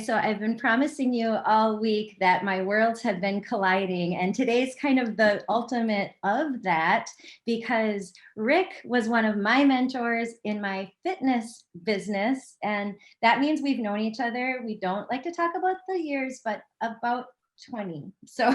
so I've been promising you all week that my worlds have been colliding, and today's kind of the ultimate of that, because Rick was one of my mentors in my fitness business, and that means we've known each other. We don't like to talk about the years, but about 20. So,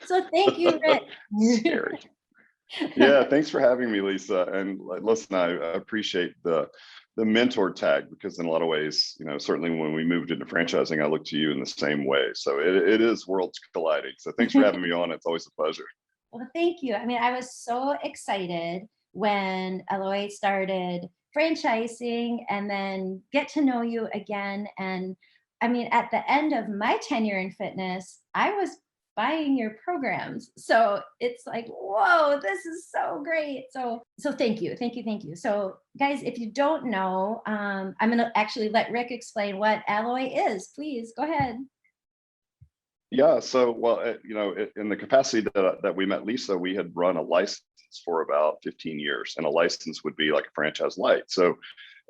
so thank you, Rick. Scary. Yeah, thanks for having me, Lisa. And listen, I appreciate the mentor tag, because in a lot of ways, certainly when we moved into franchising, I look to you in the same way. So it is worlds colliding. So thanks for having me on. It's always a pleasure. Well, thank you. I mean, I was so excited when Eloy started franchising and then get to know you again. And I mean, at the end of my tenure in fitness, I was buying your programs. So it's like, whoa, this is so great. So thank you. So guys, if you don't know, I'm going to actually let Rick explain what Alloy is. Please go ahead. Yeah, so well, in the capacity that we met Lisa, we had run a license for about 15 years, and a license would be like a franchise light. So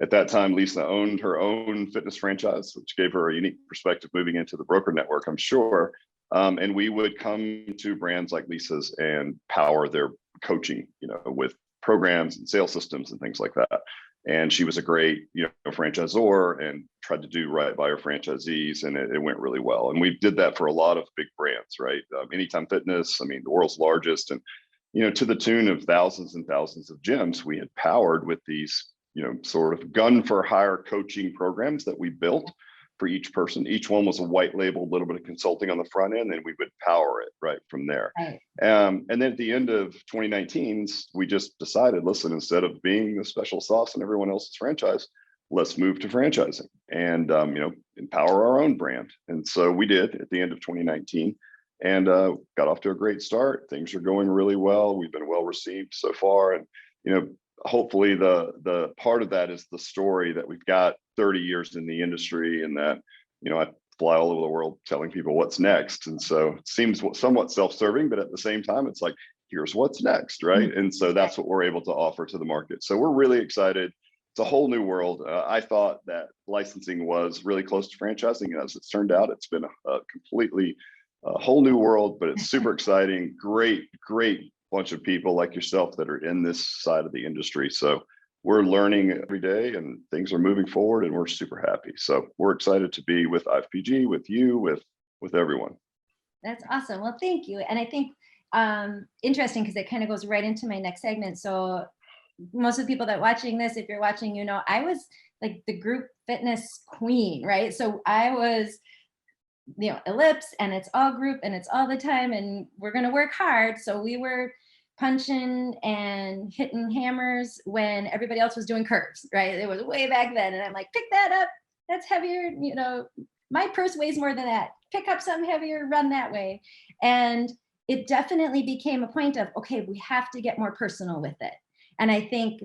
at that time, Lisa owned her own fitness franchise, which gave her a unique perspective moving into the broker network, I'm sure. And we would come to brands like Lisa's and power their coaching, with programs and sales systems and things like that. And she was a great, franchisor and tried to do right by her franchisees, and it went really well. And we did that for a lot of big brands, right? Anytime Fitness, I mean, the world's largest, and to the tune of thousands and thousands of gyms, we had powered with these, sort of gun for hire coaching programs that we built for each person. Each one was a white label, a little bit of consulting on the front end, and we would power it right from there. Right. And then at the end of 2019, we just decided, listen, instead of being the special sauce in everyone else's franchise, let's move to franchising and, empower our own brand. And so we did at the end of 2019 and got off to a great start. Things are going really well. We've been well received so far. And, hopefully the part of that is the story that we've got 30 years in the industry, and that, I fly all over the world telling people what's next. And so it seems somewhat self-serving, but at the same time, it's like, here's what's next, right? Mm-hmm. And so that's what we're able to offer to the market. So we're really excited. It's a whole new world. I thought that licensing was really close to franchising, and as it's turned out, it's been a completely whole new world, but it's super exciting. Great bunch of people like yourself that are in this side of the industry. So we're learning every day, and things are moving forward, and we're super happy. So we're excited to be with IFPG, with you, with everyone. That's awesome. Well, thank you. And I think interesting, because it kind of goes right into my next segment. So most of the people that watching this, if you're watching, I was like the group fitness queen, right? So I was, ellipse, and it's all group and it's all the time, and we're going to work hard. So we were punching and hitting hammers when everybody else was doing curves, right? It was way back then. And I'm like, pick that up. That's heavier. My purse weighs more than that. Pick up something heavier, run that way. And it definitely became a point of, okay, we have to get more personal with it. And I think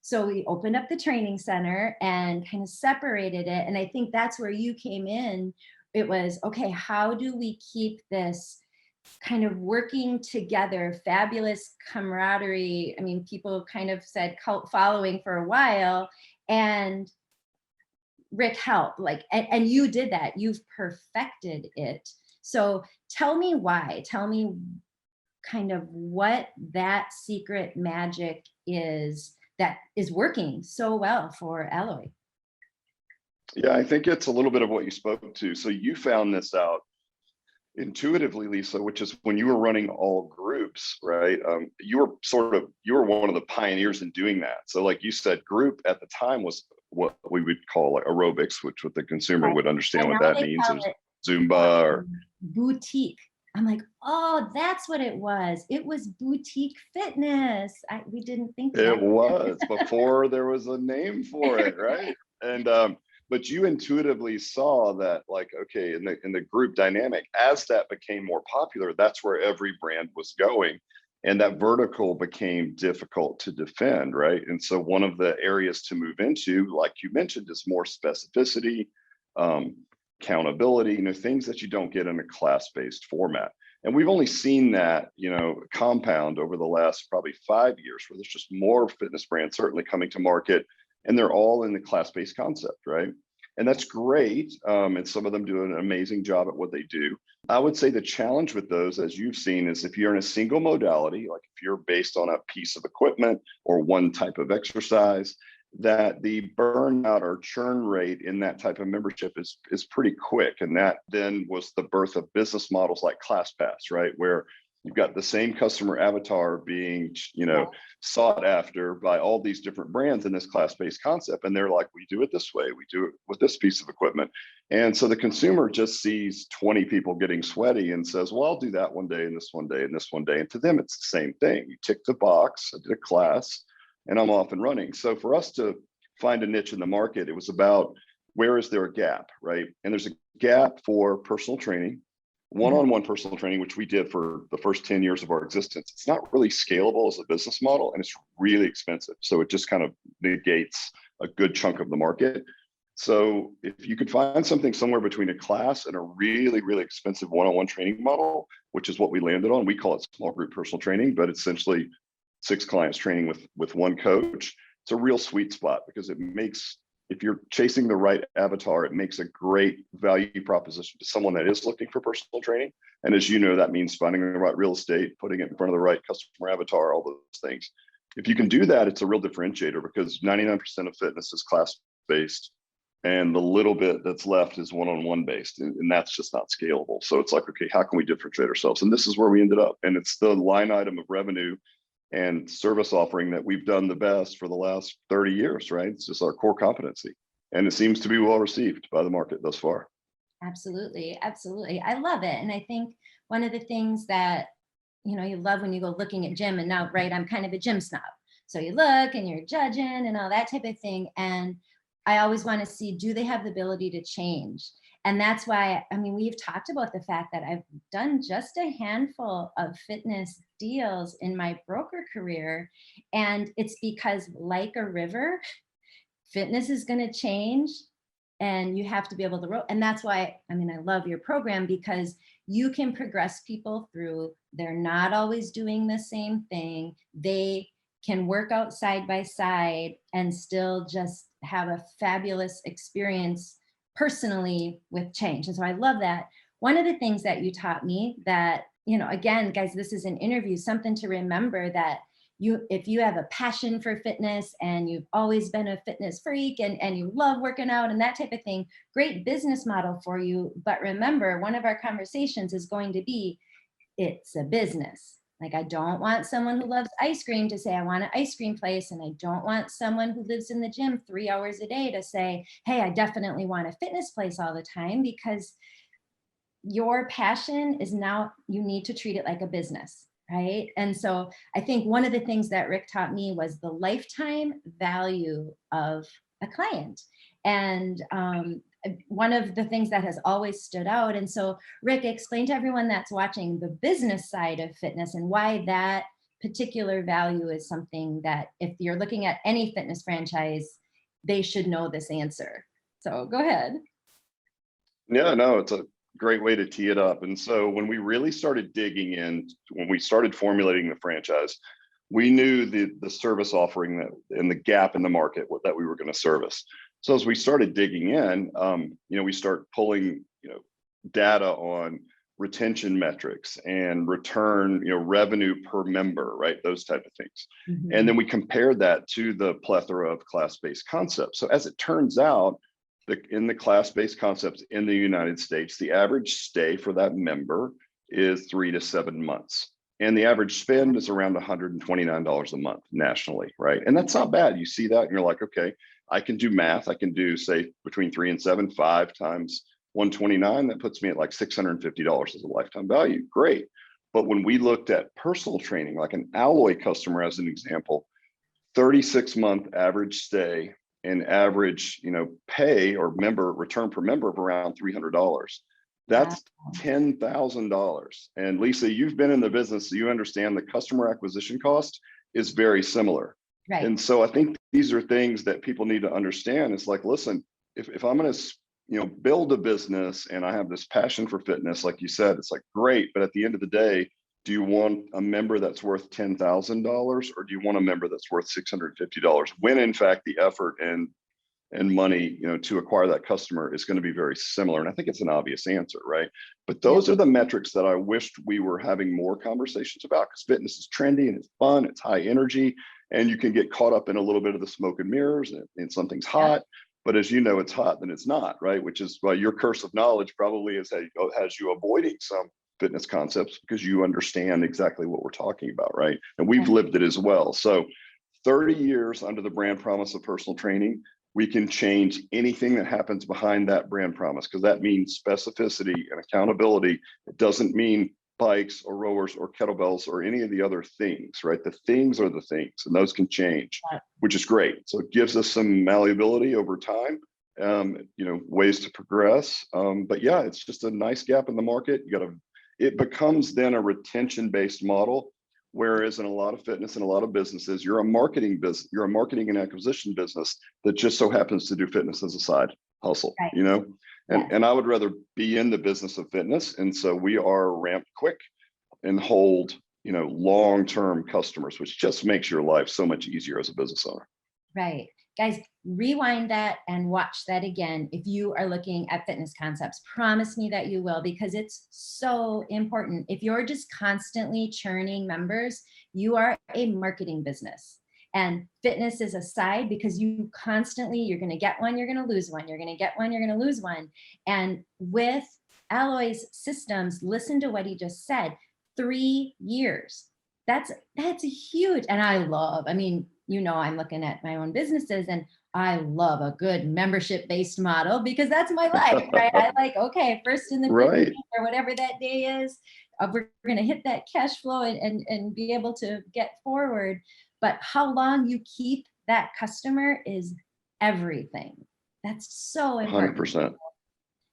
so we opened up the training center and kind of separated it. And I think that's where you came in. It was, okay, how do we keep this kind of working together, fabulous camaraderie? I mean, people kind of said cult following for a while, and Rick helped, and you did that. You've perfected it. So tell me why. Tell me kind of what that secret magic is that is working so well for Alloy. Yeah, I think it's a little bit of what you spoke to. So you found this out intuitively, Lisa, which is when you were running all groups, right? You were one of the pioneers in doing that. So like you said, group at the time was what we would call like aerobics, which what the consumer would understand what that means, is Zumba or boutique. I'm like, oh, that's what it was. It was boutique fitness. We didn't think that. It was before there was a name for it, right? And but you intuitively saw that, like, okay, in the group dynamic, as that became more popular, that's where every brand was going. And that vertical became difficult to defend, right? And so one of the areas to move into, like you mentioned, is more specificity, accountability, things that you don't get in a class-based format. And we've only seen that, compound over the last probably 5 years, where there's just more fitness brands certainly coming to market, and they're all in the class-based concept, right? And that's great. And some of them do an amazing job at what they do. I would say the challenge with those, as you've seen, is if you're in a single modality, like if you're based on a piece of equipment or one type of exercise, that the burnout or churn rate in that type of membership is pretty quick. And that then was the birth of business models like ClassPass, right? Where you've got the same customer avatar being, sought after by all these different brands in this class-based concept. And they're like, we do it this way, we do it with this piece of equipment. And so the consumer just sees 20 people getting sweaty and says, well, I'll do that one day and this one day and this one day. And to them, it's the same thing. You tick the box, I did a class, and I'm off and running. So for us to find a niche in the market, it was about where is there a gap, right? And there's a gap for personal training, one-on-one personal training, which we did for the first 10 years of our existence. It's not really scalable as a business model, and it's really expensive. So it just kind of negates a good chunk of the market. So if you could find something somewhere between a class and a really, really expensive one-on-one training model, which is what we landed on, we call it small group personal training, but it's essentially 6 clients training with one coach. It's a real sweet spot because it makes, if you're chasing the right avatar, it makes a great value proposition to someone that is looking for personal training. And as you know, that means finding the right real estate, putting it in front of the right customer avatar, all those things. If you can do that, it's a real differentiator because 99% of fitness is class-based and the little bit that's left is one-on-one based. And that's just not scalable. So it's like, okay, how can we differentiate ourselves? And this is where we ended up. And it's the line item of revenue and service offering that we've done the best for the last 30 years, right? It's just our core competency. And it seems to be well received by the market thus far. Absolutely. Absolutely. I love it. And I think one of the things that, you love when you go looking at gym, and now, right, I'm kind of a gym snob. So you look and you're judging and all that type of thing. And I always want to see, do they have the ability to change? And that's why, we've talked about the fact that I've done just a handful of fitness deals in my broker career. And it's because, like a river, fitness is going to change and you have to be able to roll. And that's why, I love your program because you can progress people through. They're not always doing the same thing. They can work out side by side and still just have a fabulous experience personally with change. And so I love that. One of the things that you taught me that, again, guys, this is an interview, something to remember that if you have a passion for fitness and you've always been a fitness freak and you love working out and that type of thing, great business model for you. But remember, one of our conversations is going to be, it's a business. Like, I don't want someone who loves ice cream to say, I want an ice cream place. And I don't want someone who lives in the gym 3 hours a day to say, hey, I definitely want a fitness place all the time, because your passion is now, you need to treat it like a business, right? And so I think one of the things that Rick taught me was the lifetime value of a client. And one of the things that has always stood out. And so, Rick, explain to everyone that's watching the business side of fitness and why that particular value is something that if you're looking at any fitness franchise, they should know this answer. So go ahead. Yeah, no, it's a great way to tee it up. And so when we really started digging in, when we started formulating the franchise, we knew the service offering that and the gap in the market that we were going to service. So as we started digging in, we start pulling, data on retention metrics and return, revenue per member, right? Those type of things. Mm-hmm. And then we compared that to the plethora of class-based concepts. So as it turns out, in the class-based concepts in the United States, the average stay for that member is 3 to 7 months. And the average spend is around $129 a month nationally, right? And that's not bad. You see that and you're like, okay, I can do math. I can do, say, between 3 and 7, 5 times 129. That puts me at like $650 as a lifetime value. Great. But when we looked at personal training, like an Alloy customer as an example, 36-month average stay and average, pay or return per member of around $300. That's $10,000. And Lisa, you've been in the business, so you understand the customer acquisition cost is very similar. Right. And so I think these are things that people need to understand. It's like, listen, if I'm going to, build a business and I have this passion for fitness, like you said, it's like, great. But at the end of the day, do you want a member that's worth $10,000 or do you want a member that's worth $650 when in fact the effort and and money, to acquire that customer is going to be very similar. And I think it's an obvious answer, right? But Yep. those are the metrics that I wished we were having more conversations about, because fitness is trendy and it's fun, it's high energy, and you can get caught up in a little bit of the smoke and mirrors and something's hot. But as you know, it's hot, then it's not, right? Which is why your curse of knowledge probably has you avoiding some fitness concepts, because you understand exactly what we're talking about, right? And we've lived it as well. So 30 years under the brand promise of personal training, we can change anything that happens behind that brand promise, because that means specificity and accountability. It doesn't mean bikes or rowers or kettlebells or any of the other things, right? The things are the things, and those can change, which is great. So it gives us some malleability over time, ways to progress. But yeah, it's just a nice gap in the market. It becomes then a retention-based model. Whereas in a lot of fitness and a lot of businesses, you're a marketing and acquisition business that just so happens to do fitness as a side hustle, Right. And I would rather be in the business of fitness. And so we are ramped quick and hold, long-term customers, which just makes your life so much easier as a business owner. Right. Guys, rewind that and watch that again if you are looking at fitness concepts. Promise me that you will, because it's so important. If you're just constantly churning members, you are a marketing business. And fitness is a side, because you're going to get one, you're going to lose one, you're going to get one, you're going to lose one. And with Alloy's systems, listen to what he just said, 3 years. That's huge. And I'm looking at my own businesses, and I love a good membership-based model, because that's my life, right? I like, okay, first in the Right. 15th or whatever that day is, we're going to hit that cash flow and be able to get forward. But how long you keep that customer is everything. That's so important. 100%.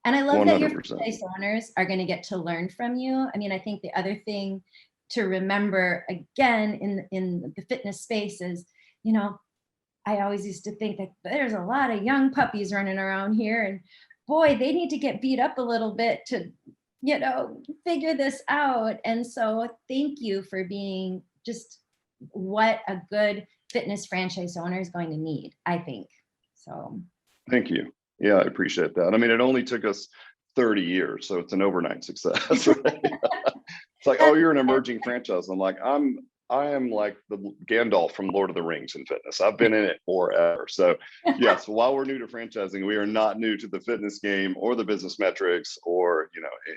And I love that your 100%. franchise owners are going to get to learn from you. I mean, I think the other thing to remember again in the fitness space is, I always used to think that there's a lot of young puppies running around here, and boy, they need to get beat up a little bit to, figure this out. And so thank you for being just what a good fitness franchise owner is going to need, I think. So Thank you. Yeah, I appreciate that. I mean, it only took us 30 years, so it's an overnight success, right? It's like, oh, you're an emerging franchise. I'm like, I am like the Gandalf from Lord of the Rings in fitness. I've been in it forever. So yes, while we're new to franchising, we are not new to the fitness game or the business metrics or,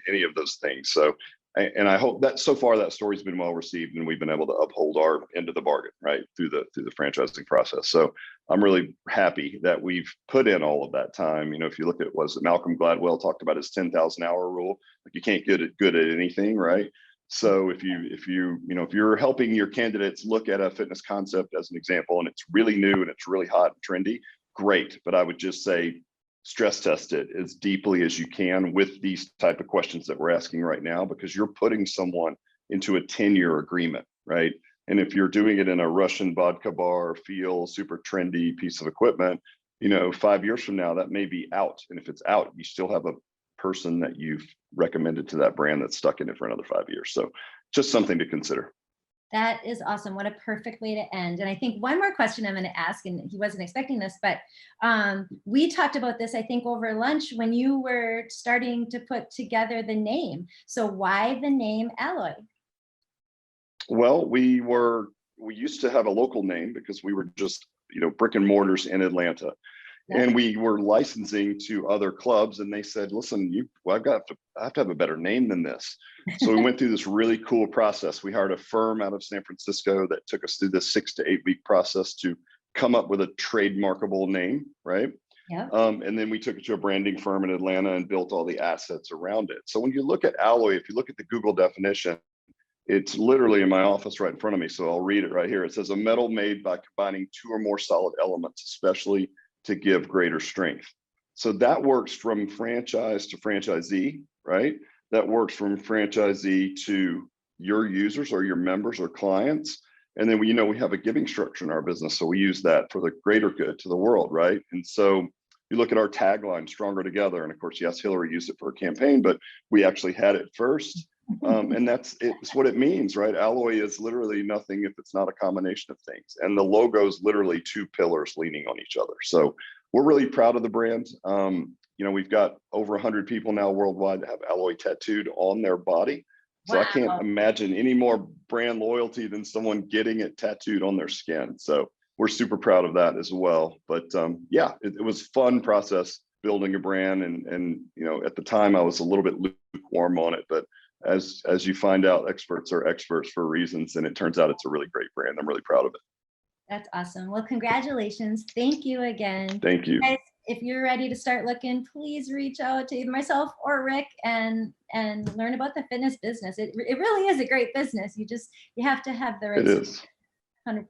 any of those things. So, and I hope that so far that story's been well received, and we've been able to uphold our end of the bargain, right, through the franchising process. So I'm really happy that we've put in all of that time. If you look at, was it Malcolm Gladwell talked about his 10,000 hour rule, like you can't get good at anything, right? So if you're helping your candidates look at a fitness concept as an example, and it's really new and it's really hot and trendy, great. But I would just say stress test it as deeply as you can with these type of questions that we're asking right now, because you're putting someone into a 10-year agreement, right? And if you're doing it in a Russian vodka bar, feel super trendy piece of equipment, 5 years from now, that may be out. And if it's out, you still have a person that you've recommended to that brand that's stuck in it for another 5 years. So just something to consider. that is awesome. What a perfect way to end. And I think one more question I'm going to ask, and he wasn't expecting this, but we talked about this, I think, over lunch when you were starting to put together the name. So why the name Alloy? Well, we used to have a local name because we were just, brick and mortars in Atlanta. Yep. And we were licensing to other clubs, and they said, listen, I have to have a better name than this. So we went through this really cool process. We hired a firm out of San Francisco that took us through this 6 to 8 week process to come up with a trademarkable name, right? Yeah. And then we took it to a branding firm in Atlanta and built all the assets around it. So when you look at Alloy, if you look at the Google definition, it's literally in my office right in front of me. So I'll read it right here. It says a metal made by combining 2 or more solid elements, especially to give greater strength. So that works from franchise to franchisee, right? That works from franchisee to your users or your members or clients. And then we have a giving structure in our business. So we use that for the greater good to the world, right? And so you look at our tagline, Stronger Together. And of course, yes, Hillary used it for a campaign, but we actually had it first. And it's what it means, right? Alloy is literally nothing if it's not a combination of things. And the logo is literally 2 pillars leaning on each other. So we're really proud of the brand. You know, we've got over 100 people now worldwide that have alloy tattooed on their body. So I can't Wow. imagine any more brand loyalty than someone getting it tattooed on their skin. So we're super proud of that as well. But yeah, it was a fun process building a brand. And you know, at the time I was a little bit lukewarm on it, but as you find out, experts are experts for reasons, and it turns out it's a really great brand. I'm really proud of it. That's awesome. Well, congratulations. Thank you again. Thank you. Guys, if you're ready to start looking, please reach out to either myself or Rick and learn about the fitness business. It really is a great business. You have to have the right It is. 100%.